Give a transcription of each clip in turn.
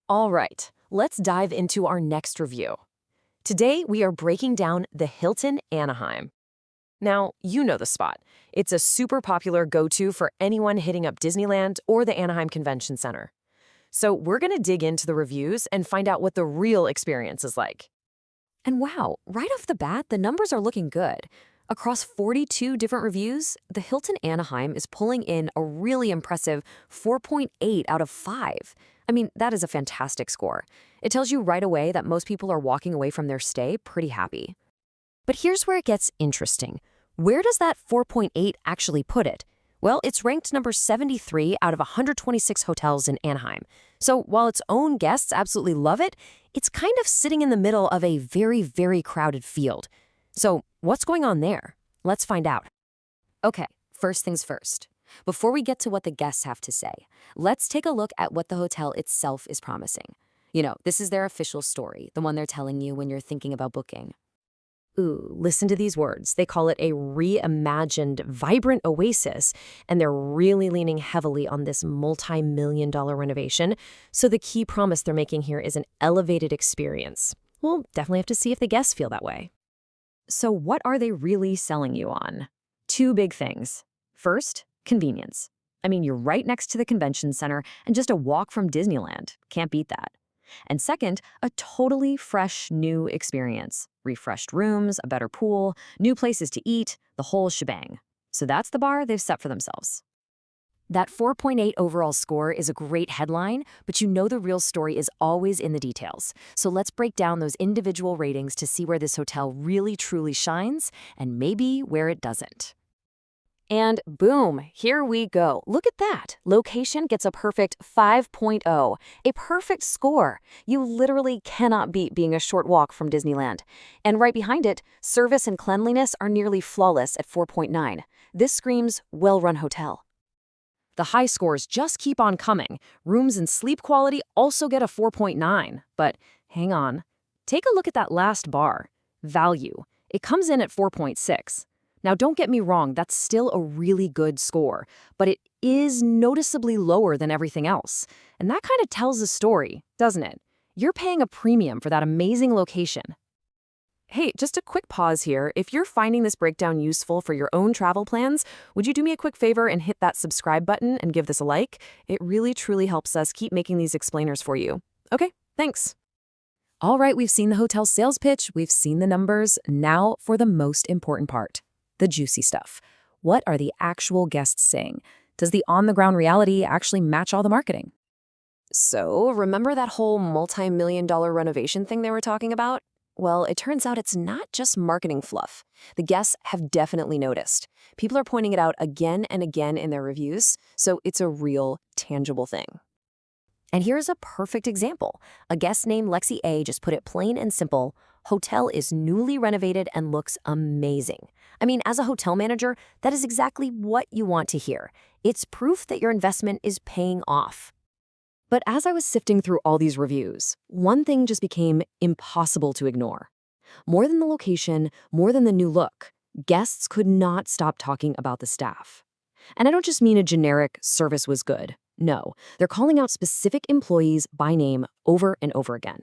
All right, let's dive into our next review. Today, we are breaking down the Hilton Anaheim. Now, you know the spot. It's a super popular go-to for anyone hitting up Disneyland or the Anaheim Convention Center. So we're going to dig into the reviews and find out what the real experience is like. And wow, right off the bat, the numbers are looking good. Across 42 different reviews, the Hilton Anaheim is pulling in a really impressive 4.8 out of 5. I mean, that is a fantastic score. It tells you right away that most people are walking away from their stay pretty happy. But here's where it gets interesting. Where does that 4.8 actually put it? Well, it's ranked number 73 out of 126 hotels in Anaheim. So while its own guests absolutely love it, it's kind of sitting in the middle of a very, very crowded field. So what's going on there? Let's find out. Okay, first things first. Before we get to what the guests have to say, let's take a look at what the hotel itself is promising. You know, this is their official story, the one they're telling you when you're thinking about booking. Ooh, listen to these words. They call it a reimagined, vibrant oasis, and they're really leaning heavily on this multi-million-dollar renovation. So the key promise they're making here is an elevated experience. We'll definitely have to see if the guests feel that way. So what are they really selling you on? Two big things. First, convenience. I mean, you're right next to the convention center and just a walk from Disneyland. Can't beat that. And second, a totally fresh new experience. Refreshed rooms, a better pool, new places to eat, the whole shebang. So that's the bar they've set for themselves. That 4.8 overall score is a great headline, but you know the real story is always in the details. So let's break down those individual ratings to see where this hotel really truly shines and maybe where it doesn't. And boom, here we go. Look at that. Location gets a perfect 5.0, a perfect score. You literally cannot beat being a short walk from Disneyland. And right behind it, service and cleanliness are nearly flawless at 4.9. This screams well-run hotel. The high scores just keep on coming. Rooms and sleep quality also get a 4.9. But hang on. Take a look at that last bar. Value. It comes in at 4.6. Now, don't get me wrong, that's still a really good score, but it is noticeably lower than everything else. And that kind of tells a story, doesn't it? You're paying a premium for that amazing location. Hey, just a quick pause here. If you're finding this breakdown useful for your own travel plans, would you do me a quick favor and hit that subscribe button and give this a like? It really, truly helps us keep making these explainers for you. Okay, thanks. All right, we've seen the hotel sales pitch, we've seen the numbers. Now for the most important part. The juicy stuff. What are the actual guests saying? Does the on-the-ground reality actually match all the marketing? So, remember that whole multi-million-dollar renovation thing they were talking about? Well, it turns out it's not just marketing fluff. The guests have definitely noticed. People are pointing it out again and again in their reviews, so it's a real, tangible thing. And here's a perfect example. A guest named Lexi A just put it plain and simple. Hotel is newly renovated and looks amazing. I mean, as a hotel manager, that is exactly what you want to hear. It's proof that your investment is paying off. But as I was sifting through all these reviews, one thing just became impossible to ignore. More than the location, more than the new look, guests could not stop talking about the staff. And I don't just mean a generic service was good. No, they're calling out specific employees by name over and over again.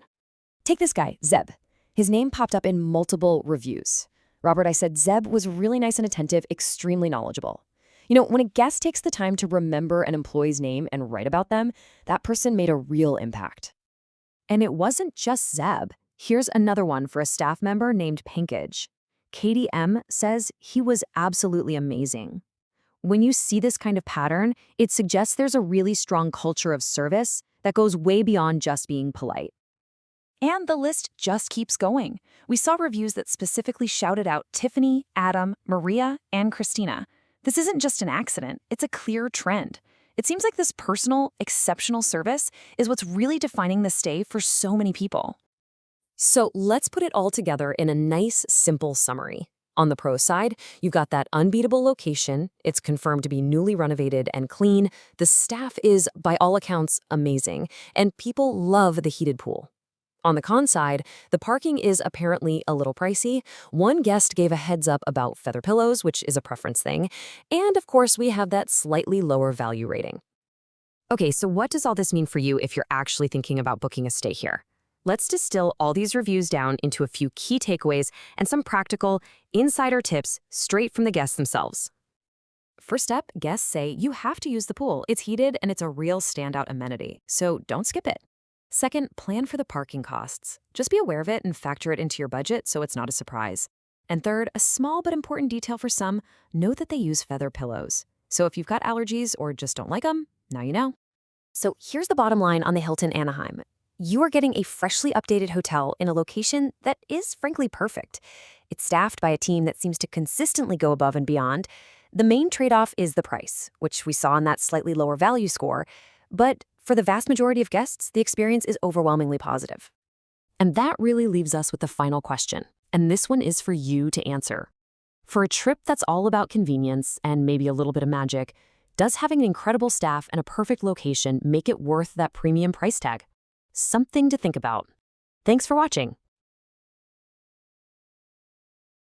Take this guy, Zeb. His name popped up in multiple reviews. Robert, I said, Zeb was really nice and attentive, extremely knowledgeable. You know, when a guest takes the time to remember an employee's name and write about them, that person made a real impact. And it wasn't just Zeb. Here's another one for a staff member named Pankaj. Katie M. says he was absolutely amazing. When you see this kind of pattern, it suggests there's a really strong culture of service that goes way beyond just being polite. And the list just keeps going. We saw reviews that specifically shouted out Tiffany, Adam, Maria, and Christina. This isn't just an accident, it's a clear trend. It seems like this personal, exceptional service is what's really defining the stay for so many people. So let's put it all together in a nice, simple summary. On the pro side, you've got that unbeatable location. It's confirmed to be newly renovated and clean. The staff is, by all accounts, amazing, and people love the heated pool. On the con side, the parking is apparently a little pricey. One guest gave a heads up about feather pillows, which is a preference thing. And of course, we have that slightly lower value rating. Okay, so what does all this mean for you if you're actually thinking about booking a stay here? Let's distill all these reviews down into a few key takeaways and some practical, insider tips straight from the guests themselves. First up, guests say you have to use the pool. It's heated and it's a real standout amenity, so don't skip it. Second, plan for the parking costs. Just be aware of it and factor it into your budget so it's not a surprise. And third, a small but important detail for some, know that they use feather pillows. So if you've got allergies or just don't like them, now you know. So here's the bottom line on the Hilton Anaheim. You are getting a freshly updated hotel in a location that is frankly perfect. It's staffed by a team that seems to consistently go above and beyond. The main trade-off is the price, which we saw in that slightly lower value score. But for the vast majority of guests, the experience is overwhelmingly positive. And that really leaves us with the final question. And this one is for you to answer. For a trip that's all about convenience and maybe a little bit of magic, does having an incredible staff and a perfect location make it worth that premium price tag? Something to think about. Thanks for watching.